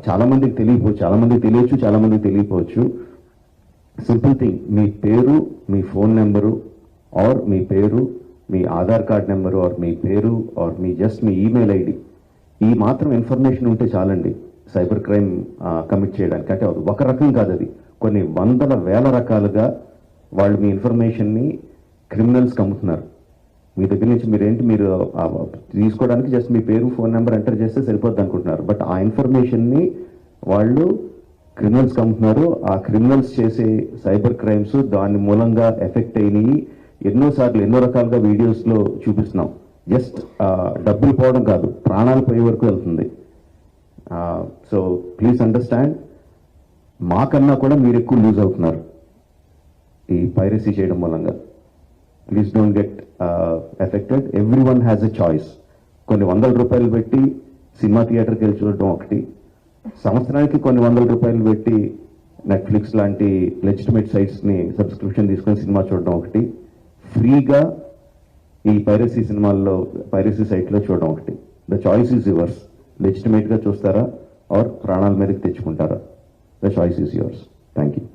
చాలా మందికి తెలియచ్చు, చాలా మందికి తెలియకపోవచ్చు. సింపుల్ థింగ్, మీ పేరు, మీ ఫోన్ నెంబరు, ఆర్ మీ పేరు, మీ ఆధార్ కార్డ్ నెంబరు, ఆర్ మీ పేరు, ఆర్ మీ మీ ఈమెయిల్ ఐడి, ఈ మాత్రం ఇన్ఫర్మేషన్ ఉంటే చాలండి సైబర్ క్రైమ్ కమిట్ చేయడానికి. అంటే ఒక రకం కాదు, అది కొన్ని వందల వేల రకాలుగా వాళ్ళు మీ ఇన్ఫర్మేషన్ని క్రిమినల్స్కి అమ్ముతున్నారు. మీ దగ్గర నుంచి మీరు తీసుకోవడానికి జస్ట్ మీ పేరు, ఫోన్ నెంబర్ ఎంటర్ చేస్తే సరిపోద్ది అనుకుంటున్నారు. బట్ ఆ ఇన్ఫర్మేషన్ని వాళ్ళు క్రిమినల్స్కి అమ్ముతున్నారు. ఆ క్రిమినల్స్ చేసే సైబర్ క్రైమ్స్ దాని మూలంగా ఎఫెక్ట్ అయినాయి ఎన్నోసార్లు, ఎన్నో రకాలుగా వీడియోస్లో చూపిస్తున్నాం. జస్ట్ డబ్బులు పోవడం కాదు, ప్రాణాలు పోయే వరకు వెళ్తుంది. సో ప్లీజ్ అండర్స్టాండ్, మాకన్నా కూడా మీరు ఎక్కువ లూజ్ అవుతున్నారు ఈ పైరసీ చేయడం మూలంగా. Please don't get affected. Every one has a choice. కొన్ని వందల రూపాయలు పెట్టి సినిమా థియేటర్కి వెళ్ళి చూడటం ఒకటి, సంవత్సరానికి కొన్ని వందల రూపాయలు పెట్టి నెట్ఫ్లిక్స్ లాంటి లెజిటిమేట్ సైట్స్ని సబ్స్క్రిప్షన్ తీసుకొని సినిమా చూడడం ఒకటి, ఫ్రీగా ఈ పైరసీ సైట్లో చూడడం ఒకటి. The choice is yours. లెజిటిమేట్గా చూస్తారా ఆర్ ప్రాణాల మీదకి తెచ్చుకుంటారా? The choice is yours. Thank you.